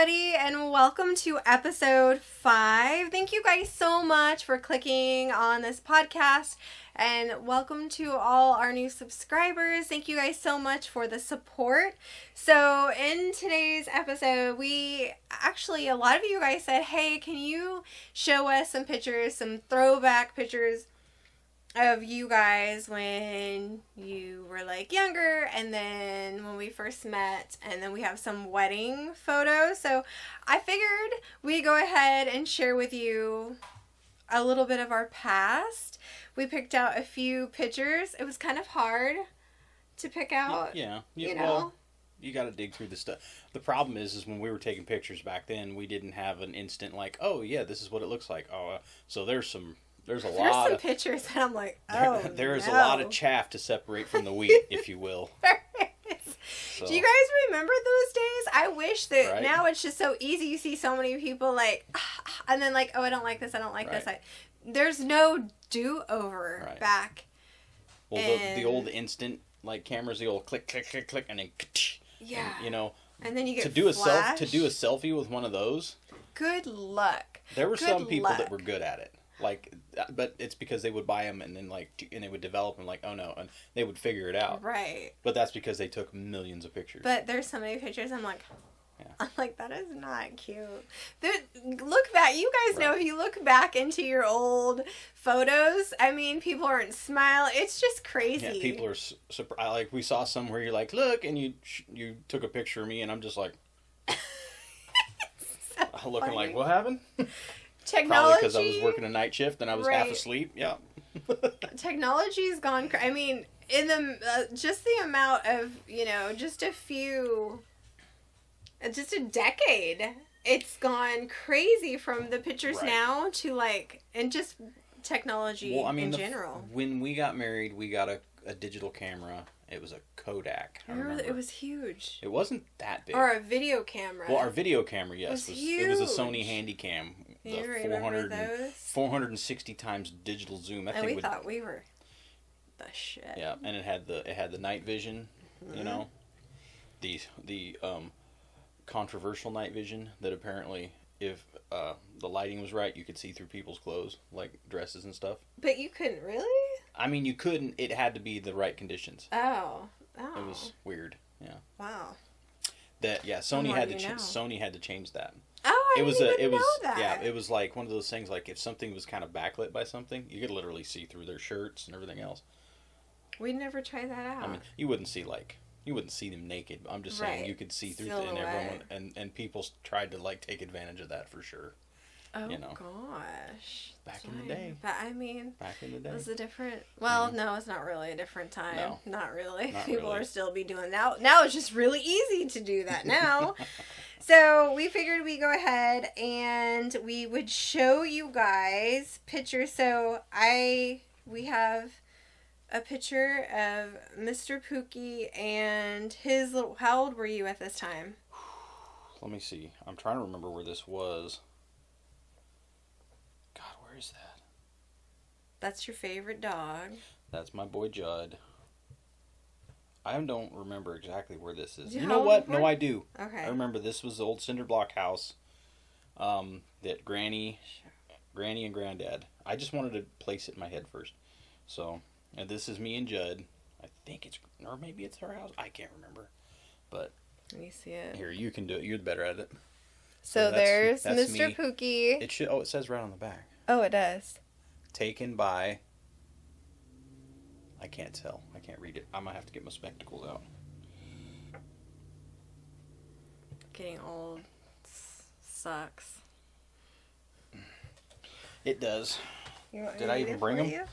everybody, and welcome to episode 5. Thank you guys so much for clicking on this podcast, and welcome to all our new subscribers. Thank you guys so much for the support. So in today's episode, a lot of you guys said, hey, can you show us some pictures, some throwback pictures of you guys when you were like younger, and then when we first met, and then we have some wedding photos. So I figured we'd go ahead and share with you a little bit of our past. We picked out a few pictures. It was kind of hard to pick out. Yeah. You know. Well, you got to dig through the stuff. The problem is when we were taking pictures back then, we didn't have an instant like, oh yeah, this is what it looks like. So there's some pictures and I'm like, there's a lot of chaff to separate from the wheat, if you will. So. Do you guys remember those days? I wish that now it's just so easy. You see so many people like, and then like, oh, I don't like this. I don't like this. There's no do-over back. Well, the old instant like cameras, the old click, click, click, click, and then and then you get to do a selfie with one of those. Good luck. There were some people that were good at it. But it's because they would buy them and then they would develop them oh no, and they would figure it out. Right. But that's because they took millions of pictures. But there's so many pictures. I'm like, that is not cute. Look back. You guys know if you look back into your old photos, I mean, people aren't smiling. It's just crazy. Yeah, people are surprised. We saw some where you're like, look, and you took a picture of me, and I'm just like, so looking funny. Like, what happened? Technology. Probably because I was working a night shift and I was half asleep. Yeah. Technology's gone. I mean, in the just the amount of just a decade, it's gone crazy from the pictures now to and just technology in general. When we got married, we got a digital camera. It was a Kodak. I remember. It was huge. It wasn't that big. Or a video camera. Well, our video camera, yes, was huge. It was a Sony Handycam. The 460 times digital zoom. And we thought we were the shit. Yeah, and it had the night vision, the controversial night vision that apparently if the lighting was right, you could see through people's clothes, like dresses and stuff. But you couldn't really? I mean, you couldn't. It had to be the right conditions. Oh. It was weird. Yeah. Wow. Sony had to change that. Oh, I didn't even know that. Yeah, it was like one of those things. Like if something was kind of backlit by something, you could literally see through their shirts and everything else. We never tried that out. I mean, you wouldn't see them naked. I'm just saying you could see through it, and everyone and people tried to take advantage of that for sure. Oh gosh! Back in the day. But I mean, back in the day, it was a different. Well, no, it's not really a different time. No, not really. Not people really. are still be doing that now. It's just really easy to do that now. So we figured we'd go ahead and we would show you guys pictures. So we have a picture of Mr. Pookie and his little. How old were you at this time? Let me see. I'm trying to remember where this was. God, where is that? That's your favorite dog. That's my boy Judd. I don't remember exactly where this is. You know what? No, I do. Okay. I remember this was the old cinder block house that Granny and Granddad. I just wanted to place it in my head first. So, and this is me and Judd. I think or maybe it's her house. I can't remember. But let me see it. Here, you can do it. You're better at it. So there's Mr. Me. Pookie. It says right on the back. Oh, it does. Taken by... I can't tell. I can't read it. I'm going to have to get my spectacles out. Getting old sucks. It does. Did I even bring them? You?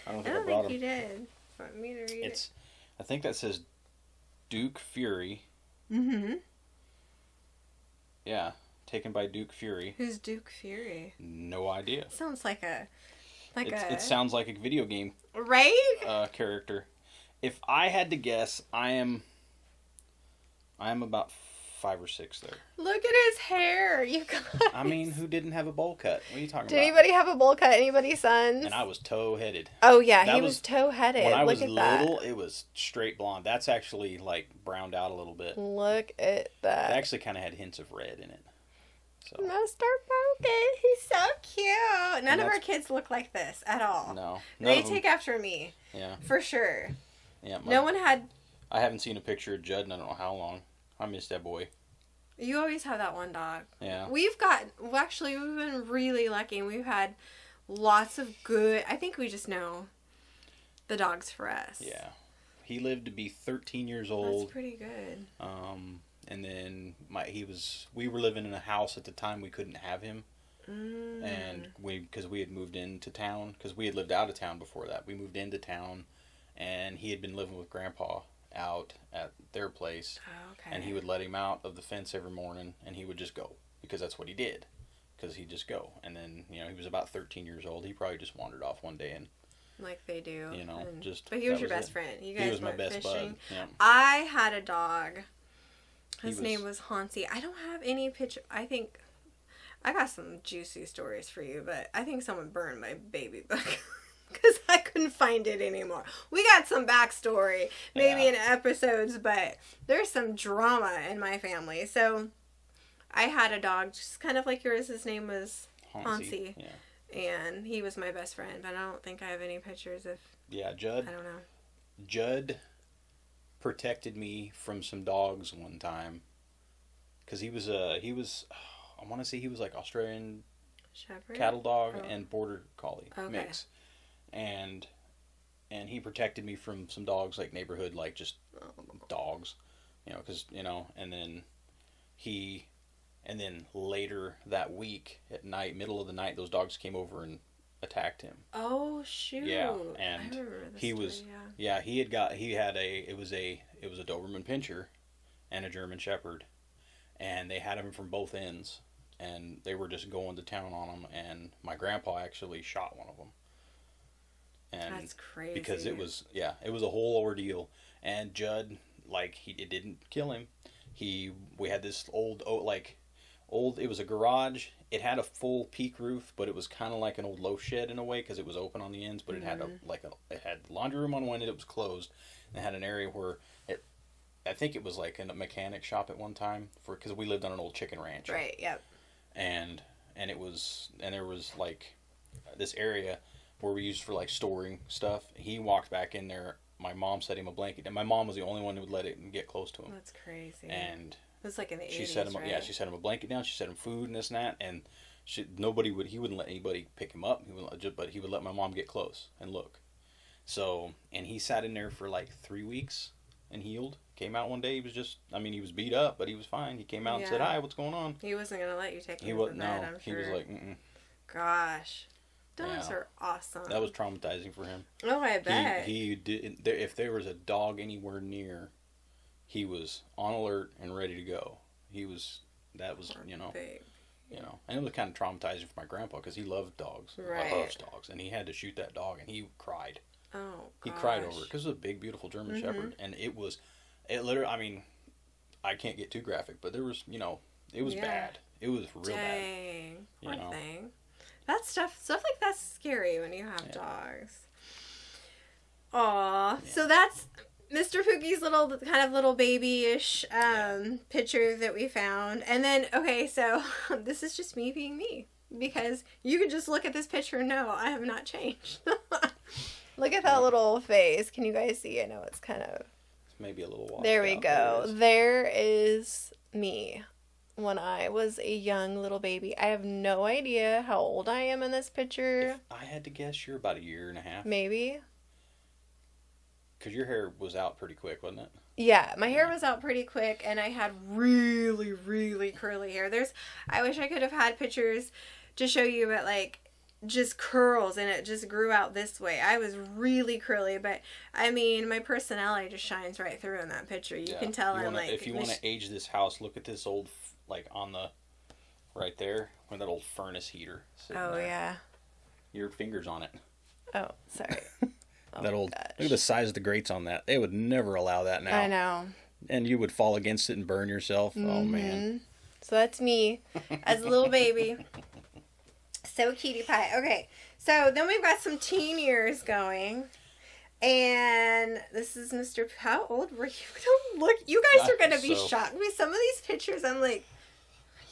I don't think I brought them. You did. Want me to read it? I think that says Duke Fury. Mm-hmm. Yeah. Taken by Duke Fury. Who's Duke Fury? No idea. Sounds like it sounds like a video game. Right? Character. If I had to guess, I am about 5 or 6 there. Look at his hair, you guys. I mean, who didn't have a bowl cut? What are you talking about? Did anybody have a bowl cut? Anybody's sons? And I was toe-headed. Oh, yeah, he was toe-headed. When I was little, it was straight blonde. That's actually, browned out a little bit. Look at that. It actually kind of had hints of red in it. So Mr. Focus, he's so cute. None of our kids look like this at all. No. They take after me. Yeah. For sure. Yeah. No one had... I haven't seen a picture of Judd in I don't know how long. I miss that boy. You always have that one dog. Yeah. We've been really lucky. We've had lots of good... I think we just know the dogs for us. Yeah. He lived to be 13 years old. That's pretty good. And then we were living in a house at the time we couldn't have him. And because we had moved into town, because we had lived out of town before that. We moved into town, and he had been living with Grandpa out at their place. Oh, okay. And he would let him out of the fence every morning, and he would just go, because that's what he did. Because he'd just go. And then, he was about 13 years old. He probably just wandered off one day and... Like they do. Just... But he was your best friend. You guys went fishing. He was my best bud. Yeah. I had a dog. His name was Hansi. I don't have any picture. I think I got some juicy stories for you, but I think someone burned my baby book because I couldn't find it anymore. We got some backstory, maybe in episodes, but there's some drama in my family. So I had a dog, just kind of like yours. His name was Hansi. Yeah. And he was my best friend, but I don't think I have any pictures of... Yeah, Judd. I don't know. Judd protected me from some dogs one time, because he was I want to say he was like Australian Shepherd? cattle dog and border collie mix, and he protected me from some dogs, like neighborhood, like just dogs, because and then later that week at night, middle of the night, those dogs came over and attacked him. Oh shoot! Yeah, and he was he had it was a Doberman Pinscher and a German Shepherd, and they had him from both ends, and they were just going to town on him, and my grandpa actually shot one of them. And that's crazy. Because it was a whole ordeal, and Judd, it didn't kill him. We had this old, it was a garage. It had a full peak roof, but it was kind of like an old loaf shed in a way, because it was open on the ends. But it had it had laundry room on one end. It was closed, and it had an area where I think it was like in a mechanic shop at one time, because we lived on an old chicken ranch. Right. Yep. And there was this area where we used for storing stuff. He walked back in there. My mom set him a blanket, and my mom was the only one who would let it get close to him. That's crazy. And it was like in the 80s, she set him, right? She set him a blanket down. She set him food and this and that, and he wouldn't let anybody pick him up. But he would let my mom get close and look. So, and he sat in there for 3 weeks and healed. Came out one day. He was beat up, but he was fine. He came out and said, "Hi, what's going on?" He wasn't gonna let you take him to bed, I'm sure. He was like, "Mm-mm." Gosh, dogs are awesome. That was traumatizing for him. Oh, I bet. He did. If there was a dog anywhere near, he was on alert and ready to go. That was big. and it was kind of traumatizing for my grandpa, because he loved dogs, loves dogs, and he had to shoot that dog, and he cried. Oh, he cried over it, because it was a big, beautiful German Shepherd, and it literally, I can't get too graphic, but there was, it was bad. It was real bad. Poor thing. That stuff like that's scary when you have dogs. Aw, so that's Mr. Pookie's little baby-ish picture that we found. And then, okay, so this is just me being me, because you could just look at this picture and know I have not changed. Look at that little face. Can you guys see? I know it's kind of... Maybe a little washed There we out, go. There is me when I was a young little baby. I have no idea how old I am in this picture. If I had to guess, you're about 1.5 years. Maybe. Because your hair was out pretty quick, wasn't it? Yeah, my hair was out pretty quick, and I had really, really curly hair. I wish I could have had pictures to show you, but just curls, and it just grew out this way. I was really curly, but my personality just shines right through in that picture. You can tell if you want to age this house, look at this old, on the right there, where that old furnace heater sitting there. Yeah. Your finger's on it. Oh, sorry. That old. Gosh. Look at the size of the grates on that. They would never allow that now. I know. And you would fall against it and burn yourself. Mm-hmm. Oh man. So that's me as a little baby. So cutie pie. Okay, so then we've got some teen years going, and this is Mr. How old were you? Don't look. You guys are gonna be shocked with some of these pictures. I'm like,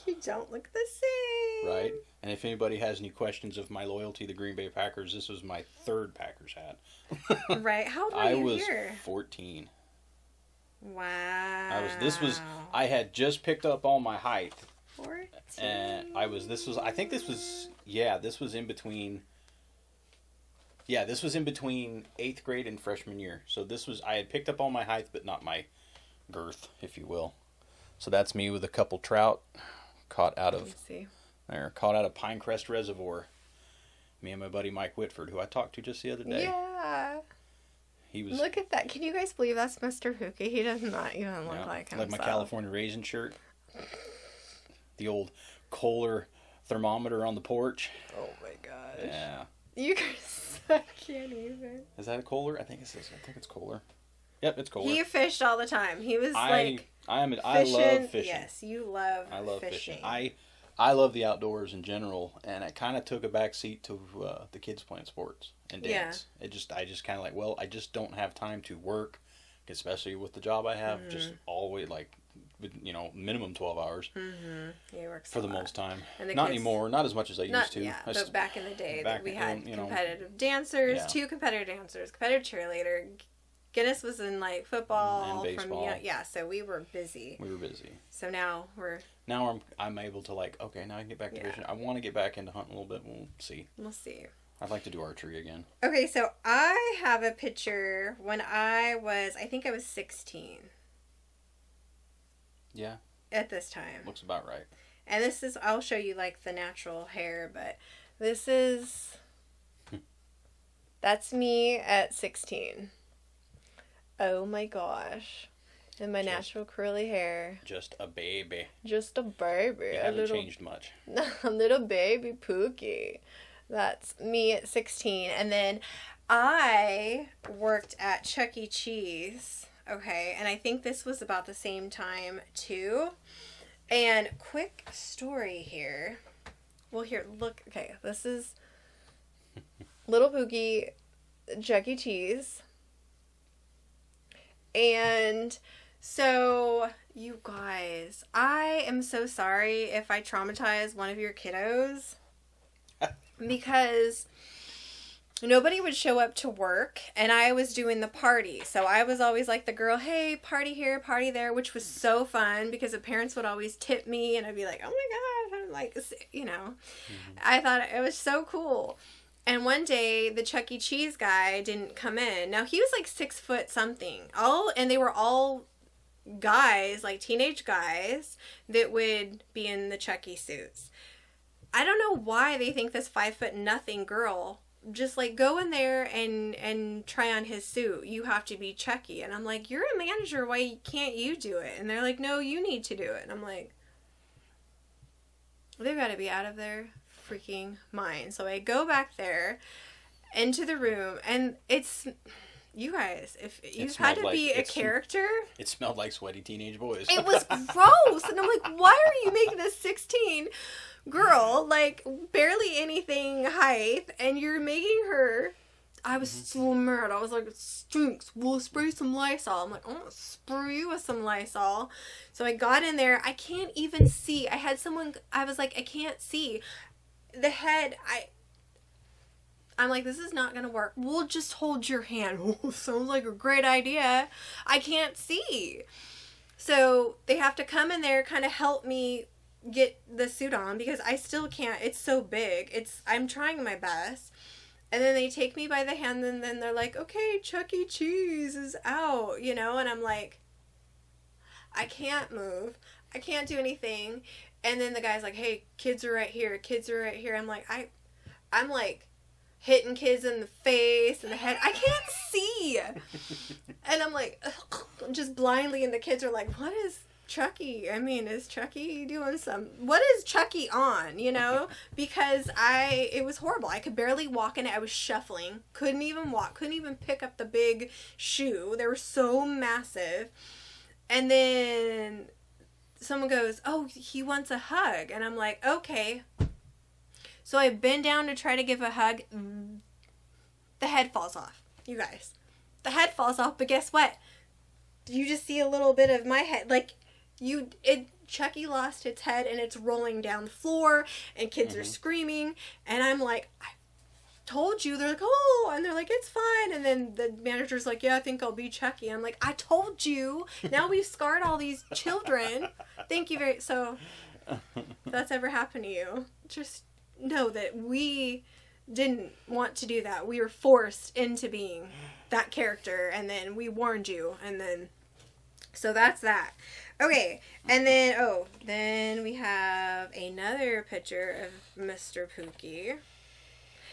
You don't look the same. Right? And if anybody has any questions of my loyalty to the Green Bay Packers, this was my third Packers hat. Right. How old were you here? I was 14. Wow. I had just picked up all my height. 14. And this was in between. Yeah, this was in between 8th grade and freshman year. So I had picked up all my height, but not my girth, if you will. So that's me with a couple trout caught out of Pinecrest Reservoir. Me and my buddy Mike Whitford, who I talked to just the other day. Yeah. He was. Look at that. Can you guys believe that's Mr. Pookie? He does not even look like himself. Like my California raisin shirt. The old Kohler thermometer on the porch. Oh my gosh. Yeah. You guys, I can't even. Is that a Kohler? I think it's Kohler. Yep, it's Kohler. He fished all the time. He was I love fishing. Yes, you love fishing. I love the outdoors in general, and it kind of took a back seat to the kids playing sports and dance. Yeah. I just kind of like, well, I just don't have time to work, especially with the job I have. Mm-hmm. Just always minimum 12 hours. Mm-hmm. He works for the most time. Not anymore, not as much as I used to. Yeah, but back in the day, we had competitive dancers, 2 competitive dancers, competitive cheerleader. Guinness was in like football and baseball. So we were busy. So now I'm able to now I can get back to fishing. I want to get back into hunting a little bit. We'll see. I'd like to do archery again. Okay, so I have a picture when I think I was 16. Yeah. At this time. Looks about right. And I'll show you like the natural hair, but this is that's me at 16. Oh my gosh. And my natural curly hair. Just a baby. You haven't changed much. A little baby Pookie. That's me at 16. And then I worked at Chuck E. Cheese. Okay. And I think this was about the same time too. And quick story here. Well, here, look. Okay. This is little Pookie, Chuck E. Cheese. And so, you guys, I am so sorry if I traumatize one of your kiddos. Because nobody would show up to work, and I was doing the party. So I was always like the girl, hey, party here, party there, which was so fun because the parents would always tip me, and I'd be like, oh my gosh, I'm like, I thought it was so cool. And one day, the Chuck E. Cheese guy didn't come in. Now, he was like 6 foot something. And they were all guys, like teenage guys, that would be in the Chuck E. suits. I don't know why they think this 5 foot nothing girl, just like go in there and try on his suit. You have to be Chucky. And I'm like, you're a manager. Why can't you do it? And they're like, no, you need to do it. And I'm like, they've got to be out of their freaking mind. So I go back there into the room, and it's, you guys, if you've had to be a character, it smelled like sweaty teenage boys. It was gross. And I'm like, why are you making a 16 girl like barely anything height, and you're making her? I was so mad. I was like, it stinks. We'll spray some Lysol. I'm like, I'm gonna spray you with some Lysol. So I got in there. I can't even see. I was like, I can't see the head. I'm like, this is not gonna work. We'll just hold your hand. Oh, sounds like a great idea. I can't see. So they have to come in there, kind of help me get the suit on, because I still can't. It's so big. I'm trying my best. And then they take me by the hand, and then they're like, okay, Chuck E. Cheese is out, and I'm like, I can't move. I can't do anything. And then the guy's like, hey, kids are right here. Kids are right here. I'm like hitting kids in the face and the head. I can't see. And I'm like, just blindly, and the kids are like, what is Chucky? Is Chucky doing what is Chucky on, Because it was horrible. I could barely walk in it. I was shuffling. Couldn't even walk. Couldn't even pick up the big shoe. They were so massive. And then someone goes, oh, he wants a hug. And I'm like, okay. So I bend down to try to give a hug. The head falls off. You guys. The head falls off, but guess what? You just see a little bit of my head. Like, it Chucky lost its head and it's rolling down the floor and kids are screaming. And I'm like, I told you. They're like, oh, and they're like, it's fine. And then the manager's like, yeah, I think I'll be Chucky. I'm like, I told you. Now we've scarred all these children. Thank you very. So if that's ever happened to you, just know that we didn't want to do that. We were forced into being that character, and then we warned you, and then so that's that. Okay, and then we have another picture of Mr. Pookie.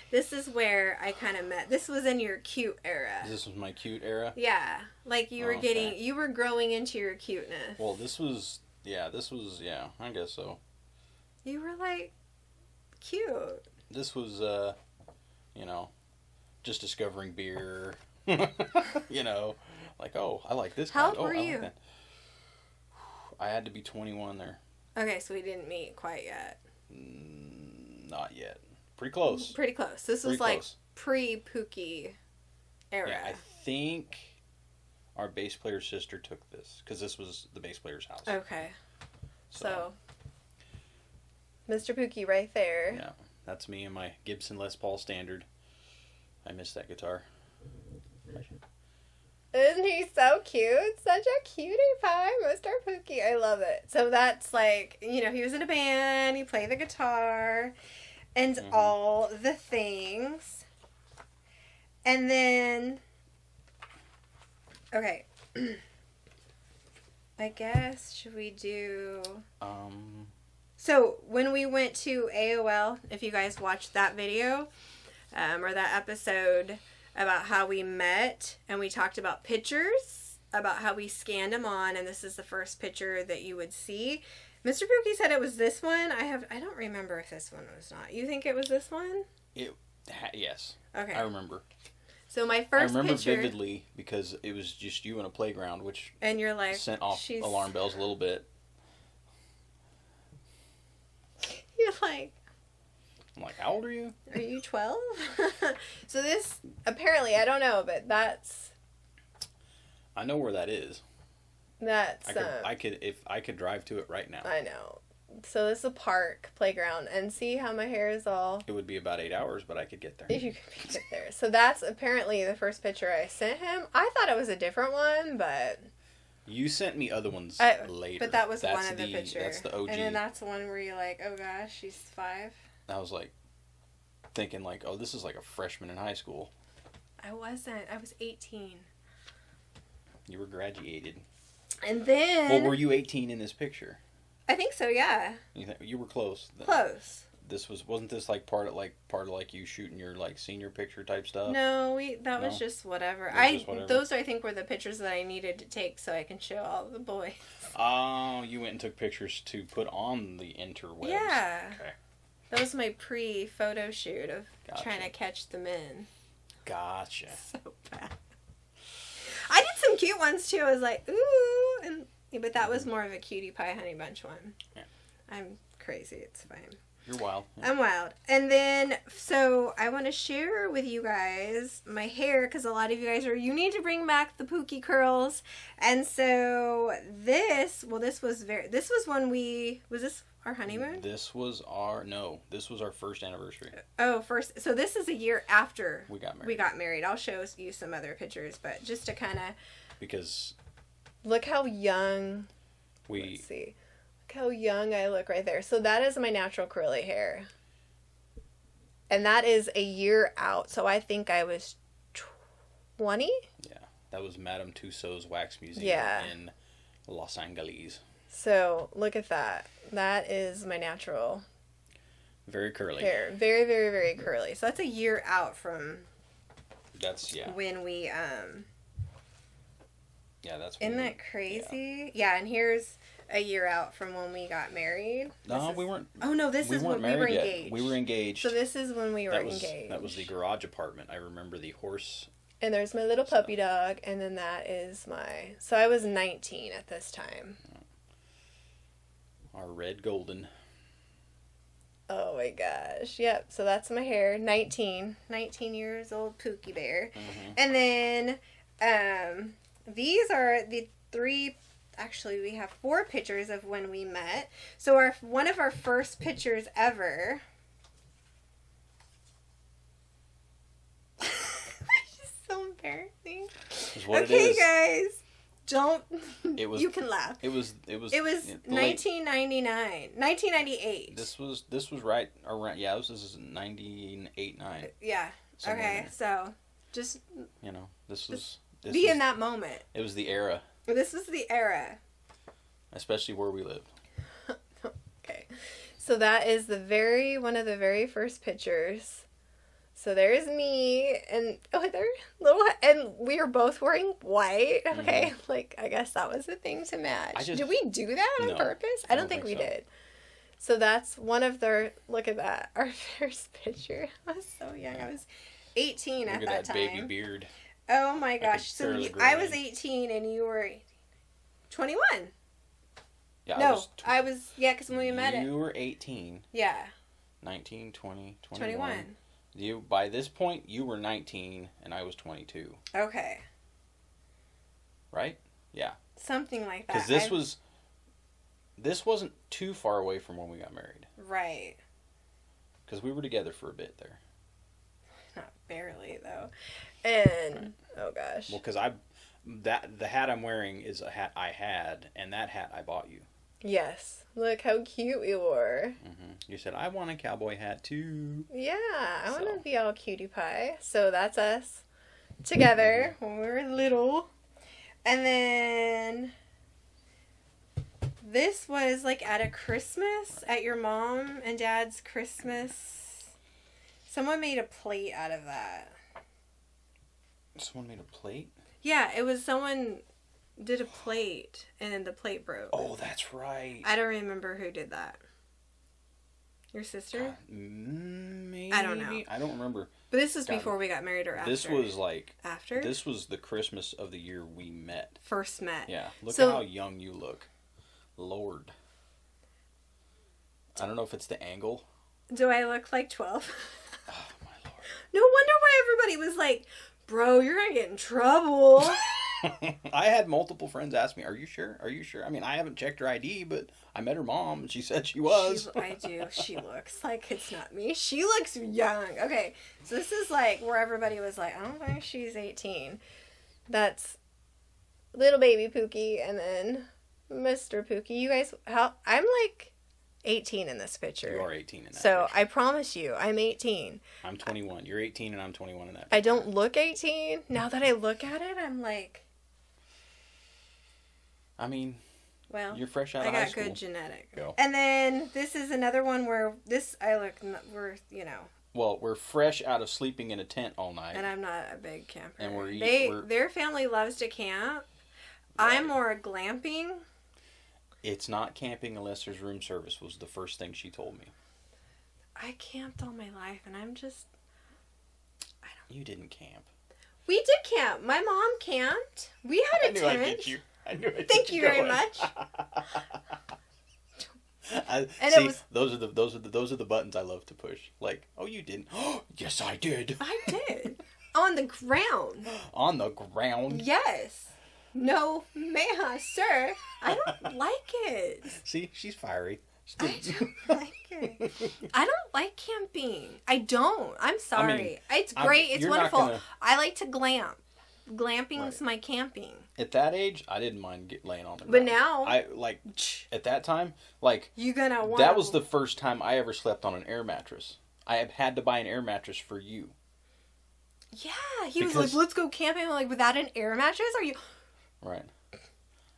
This is where I kind of met. This was in your cute era. This was my cute era? Yeah. Like you were you were growing into your cuteness. Well, this was, I guess so. You were like, cute. This was, just discovering beer. Like, oh, I like this. How old were you? Like I had to be 21 there. Okay, so we didn't meet quite yet. Not yet. Pretty close. Pretty close. This was like pre-Pookie era. Yeah, I think our bass player's sister took this because this was the bass player's house. Okay. So Mr. Pookie right there. Yeah, that's me and my Gibson Les Paul Standard. I miss that guitar. Isn't he so cute? Such a cutie pie, Mr. Pookie. I love it. So that's like, he was in a band, he played the guitar, and all the things. And then, okay. I guess, should we do... So, when we went to AOL, if you guys watched that video, or that episode about how we met, and we talked about pictures, about how we scanned them on, and this is the first picture that you would see. Mr. Pookie said it was this one. I don't remember if this one was not. You think it was this one? Yes. Okay. I remember. So my first picture... I remember vividly because it was just you in a playground, which and you're like, sent off alarm bells a little bit. You're like... I'm like, how old are you? Are you 12? So this, apparently, I don't know, but that's... I know where that is. That's... I could drive to it right now. I know. So this is a park, playground, and see how my hair is all... It would be about 8 hours, but I could get there. If you could get there. So that's apparently the first picture I sent him. I thought it was a different one, but... You sent me other ones later. But that was one of the pictures. That's the OG. And then that's the one where you're like, oh gosh, she's 5. I was like, thinking like, oh, this is like a freshman in high school. I wasn't. I was 18. You were graduated. And then... Well, were you 18 in this picture? I think so, yeah. You were close. Close. Wasn't this like part of you shooting your like senior picture type stuff? No, that was just whatever. Those I think were the pictures that I needed to take so I can show all the boys. Oh, you went and took pictures to put on the interwebs. Yeah. Okay. That was my pre-photo shoot of trying to catch the men. Gotcha. So bad. I did some cute ones too. I was like, ooh, but that was more of a cutie pie honey bunch one. Yeah. I'm crazy. It's fine. You're wild. Yeah. I'm wild. And then, so I want to share with you guys my hair because a lot of you guys you need to bring back the Pookie curls. And so this was was this our honeymoon? This was our first anniversary. Oh, first. So this is a year after we got married. I'll show you some other pictures, but just to kind of. Because. Look how young. Let's see. How young I look right there. So that is my natural curly hair. And that is a year out. So I think I was 20? Yeah. That was Madame Tussauds Wax Museum in Los Angeles. So look at that. That is my natural very curly hair. Very, very, very curly. So that's a year out from when we that's isn't that crazy? Yeah, and here's a year out from when we got married. No, we weren't. Oh, no, this is when we were engaged. Yet. We were engaged. So this is when we were engaged. That was the garage apartment. I remember the horse. And there's my little puppy dog, and then that is So I was 19 at this time. Our red golden. Oh my gosh. Yep, so that's my hair. 19 years old Pookie Bear. Mm-hmm. And then these are the 3 actually, we have 4 pictures of when we met. So one of our first pictures ever. It's just so embarrassing. Okay, guys. Don't. You can laugh. It was 1999, 1998. This was right around. Yeah, this is 1989. Yeah. Okay, so just this was in that moment. It was the era. This was the era. Especially where we lived. Okay, so that is one of the very first pictures. So there's me, and and we were both wearing white. Okay, I guess that was the thing to match. Did we do that on purpose? I don't think we did. So that's one of look at that, our first picture. I was so young. I was 18 at that time. Baby beard. Oh my gosh. So I was 18 and you were 21. Yeah, no, I was because when we met you were 18. Yeah. 19, 20, 21. By this point, you were 19 and I was 22. Okay. Right? Yeah. Something like that. Because this wasn't too far away from when we got married. Right. Because we were together for a bit there. Not barely, though. And, oh gosh. Well, because the hat I'm wearing is a hat I had, and that hat I bought you. Yes. Look how cute we were. Mm-hmm. You said, I want a cowboy hat too. Yeah, I want to be all cutie pie. So that's us together when we were little. And then this was at a Christmas, at your mom and dad's Christmas. Someone made a plate out of that. Someone made a plate? Yeah, it was someone did a plate and then the plate broke. Oh, that's right. I don't remember who did that. Your sister? Maybe. I don't know. I don't remember. But this was before we got married or after? This was after? This was the Christmas of the year we met. First met. Yeah. Look at how young you look. Lord. I don't know if it's the angle. Do I look like 12? Oh, my Lord. No wonder why everybody was like, bro, you're going to get in trouble. I had multiple friends ask me, are you sure? Are you sure? I mean, I haven't checked her ID, but I met her mom and she said she was. I do. She looks like it's not me. She looks young. Okay, so this is where everybody was like, I don't think she's 18. That's little baby Pookie and then Mr. Pookie. You guys, I'm 18 in this picture. You are 18 in that So picture. I promise you, I'm 18. I'm 21. You're 18 and I'm 21 in that picture. I don't look 18. Now that I look at it, I'm like... I mean, well, you're fresh out of high school. I got good genetic. Go. And then this is another one where Well, we're fresh out of sleeping in a tent all night. And I'm not a big camper. And their family loves to camp. Right. I'm more glamping. It's not camping unless there's room service was the first thing she told me. I camped all my life and I'm just... You didn't camp. We did camp. My mom camped. We had a tent. I knew I'd get you. Thank you very much. Those are the buttons I love to push. Like, oh, you didn't. Oh, yes, I did. I did. On the ground. On the ground. Yes. No, ma'am, sir. I don't like it. See, she's fiery. I don't like it. I don't like camping. I don't. I'm sorry. It's great. It's wonderful. I like to glamp. Glamping's my camping. At that age, I didn't mind laying on the ground. But now, at that time, you gonna want. That was the first time I ever slept on an air mattress. I have had to buy an air mattress for you. Yeah, he was like, "Let's go camping." I'm like, without an air mattress, are you? Right.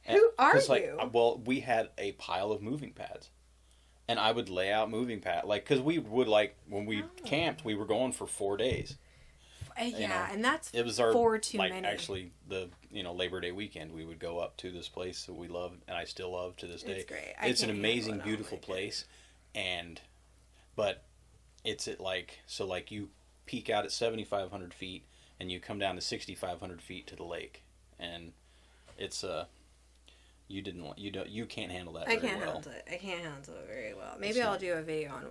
Who are you? Well, we had a pile of moving pads. And I would lay out moving pads. Because we would, when we camped, we were going for 4 days. And that's it was our, 4 too many. Actually, the Labor Day weekend, we would go up to this place that we loved, and I still love to this day. It's great. It's an amazing, beautiful place. But it's you peak out at 7,500 feet, and you come down to 6,500 feet to the lake. And it's you can't handle that very well. I can't handle it very well. Maybe I'll do a video on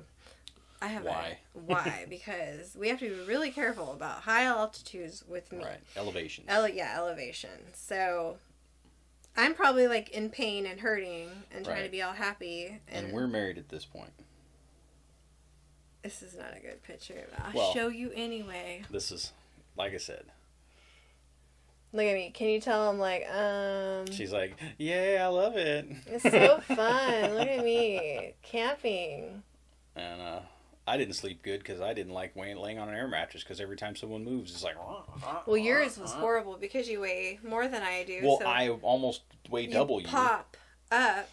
why because we have to be really careful about high altitudes with me. Right, elevation. Elevation. So I'm probably like in pain and hurting and trying Right. to be all happy. And we're married at this point. This is not a good picture. I'll Well, show you anyway. This is, like I said. Look at me. Can you tell I'm like, She's like, yeah, I love it. It's so fun. Look at me. Camping. And I didn't sleep good because I didn't like laying on an air mattress because every time someone moves, it's like... Well, yours was horrible because you weigh more than I do. Well, so I almost weigh double you. Pop up,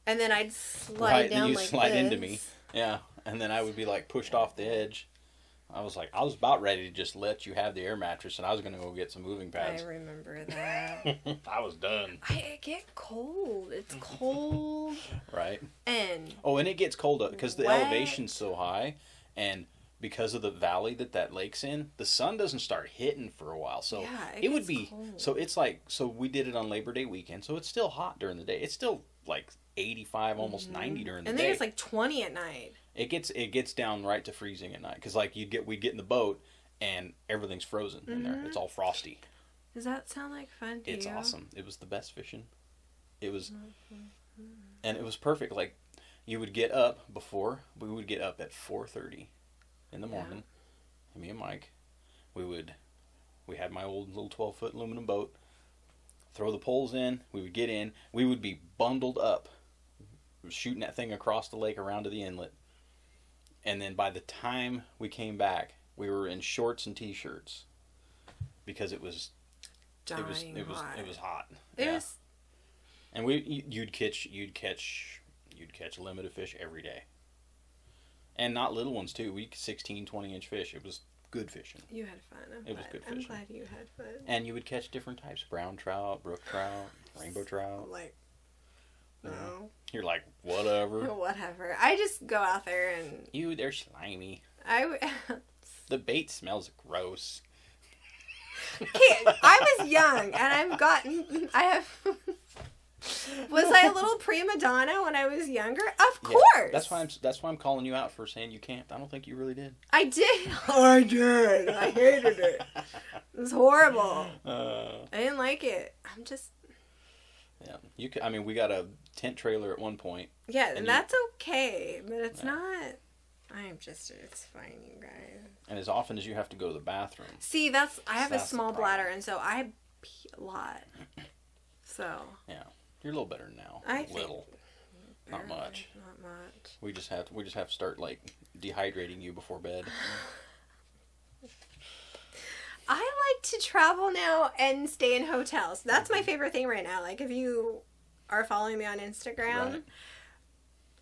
and then I'd slide down like slide this. into me. Yeah, and then I would be like pushed off the edge. I was about ready to just let you have the air mattress, and I was going to go get some moving pads. I remember that. I was done. I get cold. It's cold. Right. And it gets cold because the wet. elevation's so high, and because of the valley that lake's in, the sun doesn't start hitting for a while. So yeah, it would be cold. so it's like we did it on Labor Day weekend, so it's still hot during the day. It's still like 85, almost 90 during the day. And then it's like 20 at night. It gets down right to freezing at night because like we'd get in the boat and everything's frozen in there. It's all frosty. Does that sound like fun to you? It's awesome. It was the best fishing. It was, and it was perfect. Like you would get up we would get up at 4:30 in the morning. And me and Mike, we had my old little 12-foot aluminum boat. Throw the poles in. We would get in. We would be bundled up, shooting that thing across the lake around to the inlet. And then by the time we came back, we were in shorts and t-shirts because it was Dying hot. It was hot. It was. And you'd catch limited fish every day. And not little ones too. We 16, 20-inch fish. It was good fishing. You had fun. It was good fishing. I'm glad you had fun. And you would catch different types: brown trout, brook trout, rainbow trout. Like, no. You're like, whatever. Whatever. I just go out there and... They're slimy. I The bait smells gross. I was young, and I have... Was I a little prima donna when I was younger? Of course. Yeah, that's why I'm calling you out for saying you can't. I don't think you really did. I did. I did. I hated it. It was horrible. I didn't like it. I'm just... Yeah, we got a tent trailer at one point. Yeah, and that's okay, but it's not. It's fine, you guys. And as often as you have to go to the bathroom. See, I have a small bladder, and so I pee a lot. So. Yeah, you're a little better now. Little, not much. Not much. We just have to start like dehydrating you before bed. I like to travel now and stay in hotels. That's my favorite thing right now. Like, if you are following me on Instagram, Right.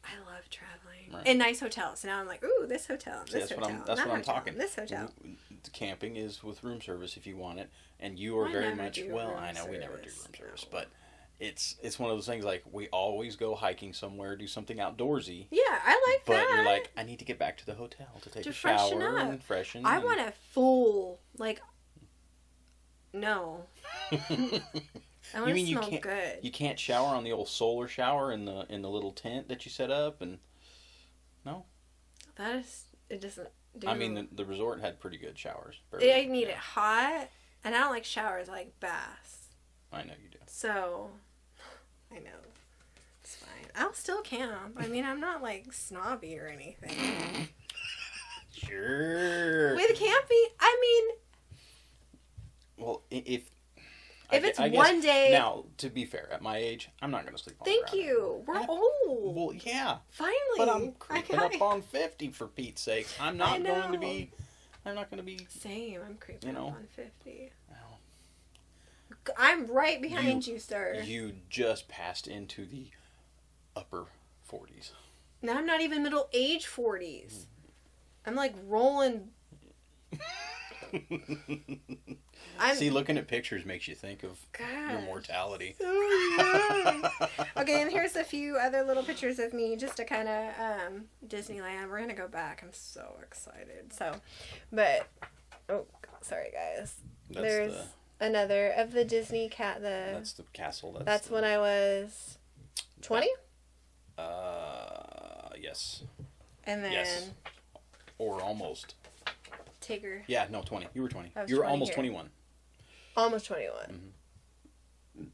I love traveling. Right. In nice hotels. And now I'm like, ooh, this hotel, this hotel. That's what I'm talking. This hotel. Camping is with room service if you want it. And you are very much, I know we never do room service, but it's one of those things like we always go hiking somewhere, do something outdoorsy. Yeah, I like that. But you're like, I need to get back to the hotel to take a shower and freshen. I want a full, like... No. I want to smell good. You can't shower on the old solar shower in the little tent that you set up, and no. It doesn't do. I mean, the resort had pretty good showers. I need it hot, and I don't like showers. I like baths. I know you do. So, I know. It's fine. I'll still camp. I mean, I'm not like snobby or anything. Sure. With camping, I mean. Well, if it's one day... Now, to be fair, at my age, I'm not going to sleep on the ground. Thank you. We're old. Well, yeah. Finally. But I'm creeping up on 50, for Pete's sake. I'm not going to be... Same. I'm creeping up on 50. Well, I'm right behind you, sir. You just passed into the upper 40s. Now I'm not even middle age 40s. I'm like rolling... See, looking at pictures makes you think of your mortality. Oh, yeah. Okay, and here's a few other little pictures of me just to kind of Disneyland. We're going to go back. I'm so excited. Sorry, guys. There's another of the Disney cat. That's the castle. That's when I was 20? Yes. And then... Yes. Or almost. Tigger. Yeah, no, 20. You were 20. I was You were 20 almost here. 21. Almost 21. Mm-hmm.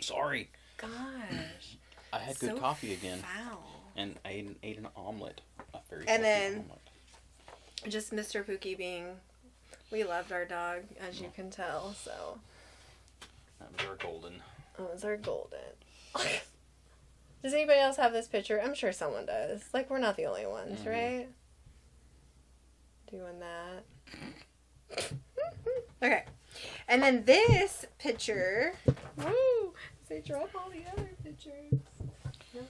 sorry. Gosh. I had good So coffee again. Foul. And I ate an omelet. A very And then omelet. just Mr. Pookie being, we loved our dog, as you can tell, so. That was our golden. That was our golden. Does anybody else have this picture? I'm sure someone does. Like, we're not the only ones, right? Doing that. Okay. And then this picture. Woo! They drop all the other pictures. No.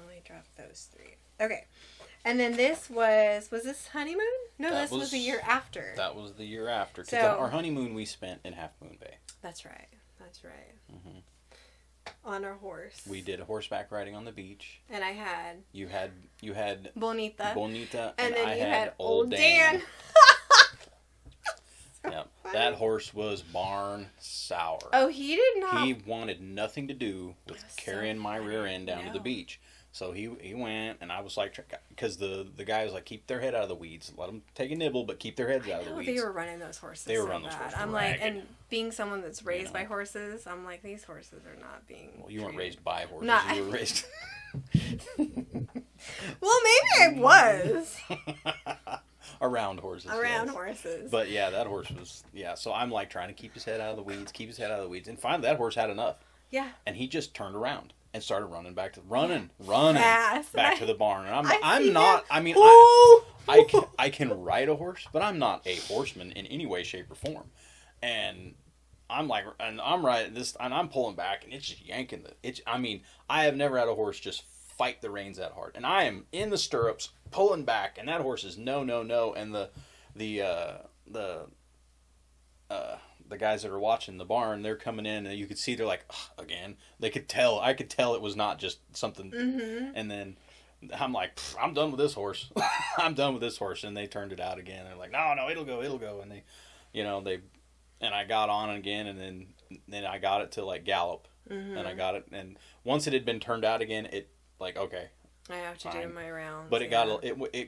Only dropped those 3. Okay. And then this was this honeymoon? No, this was the year after. That was the year after. So, our honeymoon we spent in Half Moon Bay. That's right. That's right. Mm-hmm. On our horse. We did horseback riding on the beach. And I had... You had... Bonita. And then I you had Old Dan. Yep. That horse was barn sour. Oh, he did not... He wanted nothing to do with carrying my rear end down to the beach. So he went, and I was like, because the guy was like, keep their head out of the weeds. Let them take a nibble, but keep their heads out of the weeds. They were running those horses. They were running those horses. I'm like, and being someone that's raised by horses, I'm like, these horses are not being. Well, you weren't raised by horses. You were raised. Well, maybe I was. Around horses. Around horses. But yeah, that horse was, so I'm like trying to keep his head out of the weeds, And finally that horse had enough. Yeah. And he just turned around and started running back to to the barn. And I can ride a horse, but I'm not a horseman in any way, shape, or form. And I'm like, and I'm riding this, and I'm pulling back, and it's just yanking I have never had a horse just fight the reins that hard. And I am in the stirrups, pulling back, and that horse is no. And the guys that are watching the barn, they're coming in, and you could see they're like, again. I could tell it was not just something. Mm-hmm. And then I'm like, I'm done with this horse. I'm done with this horse. And they turned it out again. They're like, no, it'll go. And and I got on again, and then I got it to like gallop. Mm-hmm. And I got it, and once it had been turned out again, it like, okay, I have to do my rounds. But it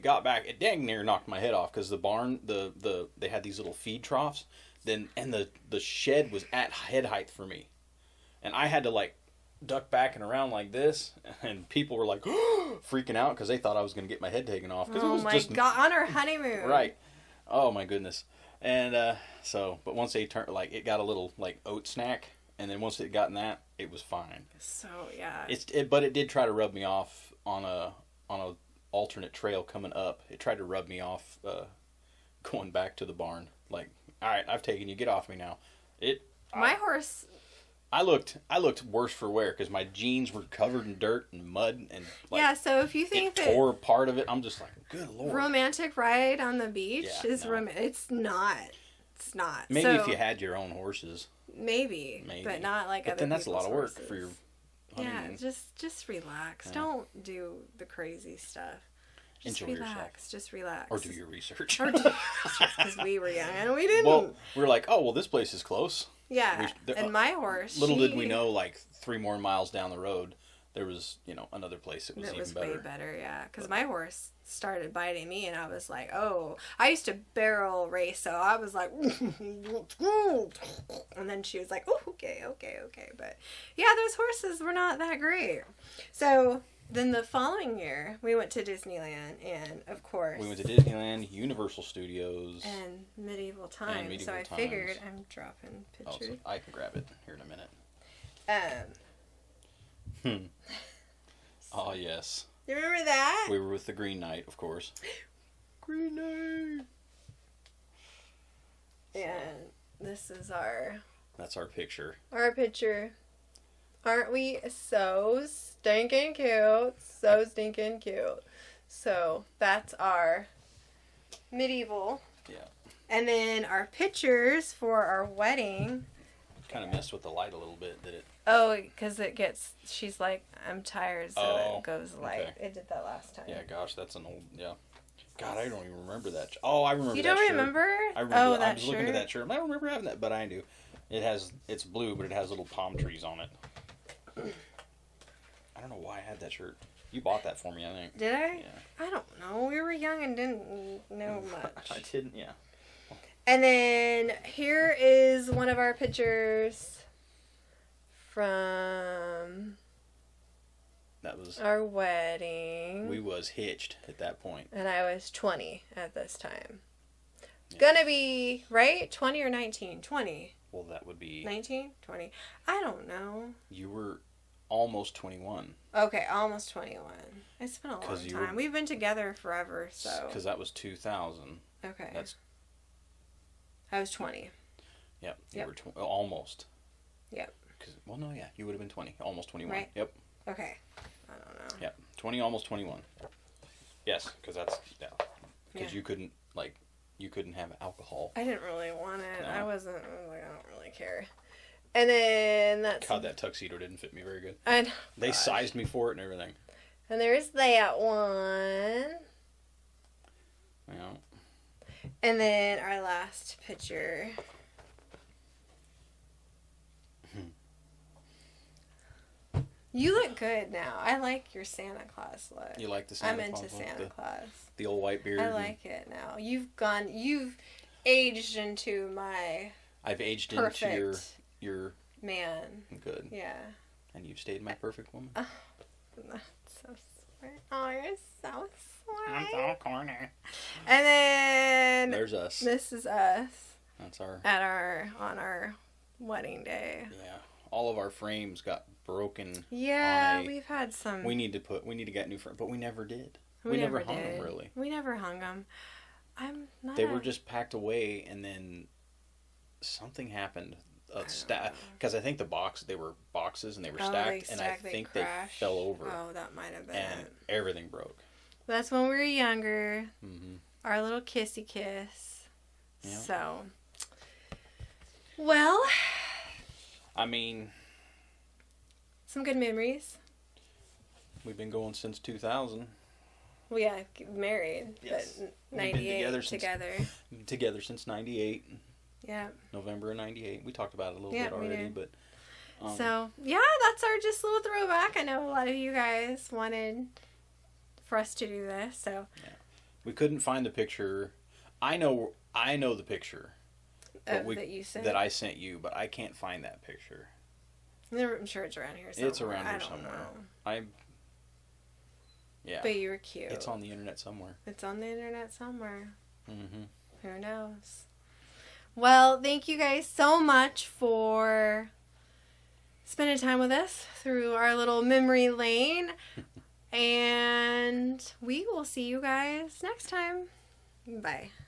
got back. It dang near knocked my head off because the barn, they had these little feed troughs. And the shed was at head height for me, and I had to like duck back and around like this, and people were like freaking out because they thought I was going to get my head taken off. Oh my God! On our honeymoon, right? Oh my goodness! And but once they turned, like, it got a little like oat snack, and then once it got in that, it was fine. So yeah, but it did try to rub me off on a alternate trail coming up. It tried to rub me off going back to the barn, like. All right, I've taken you. Get off me now. My horse. I looked worse for wear because my jeans were covered in dirt and mud and so if you think it tore part of it, I'm just like, good Lord. Romantic ride on the beach is it's not. It's not. Maybe if you had your own horses. Maybe. But not like other people's horses. But then that's a lot of work for your honeymoon. Yeah, just relax. Yeah. Don't do the crazy stuff. Just enjoy relax. Just relax. Or do your research. Because we were young and we didn't. Well, we were like, well, this place is close. Yeah. And my horse. Little did we know, like 3 more miles down the road, there was, another place that was even better. It was way better, yeah. Because my horse started biting me, and I was like, oh. I used to barrel race, so I was like, and then she was like, oh, okay. But yeah, those horses were not that great. So. Then the following year, we went to Disneyland, and of course... We went to Disneyland, Universal Studios... And Medieval Times. So I figured I'm dropping pictures. So I can grab it here in a minute. Oh, yes. You remember that? We were with the Green Knight, of course. Green Knight! And this is our... That's our picture. Our picture. Aren't we so stinking cute? So stinking cute. So that's our medieval. Yeah. And then our pictures for our wedding. Kind of messed with the light a little bit, did it? Oh, because she's like, I'm tired, so it goes light. Okay. It did that last time. Yeah, gosh, that's an old, God, I don't even remember that. Oh, I remember that shirt. You don't remember? I remember. I was looking at that shirt. I don't remember having that, but I do. It's blue, but it has little palm trees on it. I don't know why I had that shirt. You bought that for me, I think. Did I? Yeah. I don't know. We were young and didn't know much. I didn't, yeah. And then here is one of our pictures from That was our wedding. we was hitched at that point. And I was 20 at this time. Yeah. Gonna be, right? 20 or 19? 20. Well, that would be 19? 20. I don't know. you were almost 21. Okay, almost 21. It's been a long 'Cause you time. were- We've been together forever, so. Because that was 2000. Okay. That's I was 20. yep. You Yep. were almost. Yep. Well, no, yeah, you would have been 20, almost 21. Right. Yep. Okay. I don't know. Yep. 20, almost 21. Yes, because that's because Yeah. you couldn't have alcohol. I didn't really want it. No. I was like, I don't really care. And then that's. God, that tuxedo didn't fit me very good. And, They sized me for it and everything. and there's that one. Yeah. And then our last picture. You look good now. I like your Santa Claus look. You like the Santa I'm Claus into look? Santa Claus. The old white beard. I like it now. You've aged into my I've aged perfect into your man. good. Yeah. And you've stayed my perfect woman. That's so sweet. Oh, you're so I'm sweet. so corny. And then There's us. this is us That's our on our wedding day. yeah. All of our frames got broken. Yeah, on a- we've had some. We need to get new frames, but we never did. We never never hung did. them really. We never hung them. I'm not. They were just packed away, and then something happened. Because I think they were boxes and they were stacked, and I think they fell over. Oh, that might have been. And everything broke. That's when we were younger. Mm-hmm. Our little kissy kiss. Yeah. So. Well. I mean, Some good memories. we've been going since 2000. We got married, Yes. but We've been 98 together Together since 98. Yeah. November of 98. We talked about it a little Yeah, bit we already, did. but So, yeah, that's our just little throwback. I know a lot of you guys wanted for us to do this, so. we couldn't find the picture. I know the picture That you sent? that I sent you, but I can't find that picture. I'm sure it's around here somewhere. It's around here I don't somewhere. know. Yeah. But you were cute. It's on the internet somewhere. It's on the internet somewhere. Mm-hmm. Who knows? Well, thank you guys so much for spending time with us through our little memory lane. And we will see you guys next time. Bye.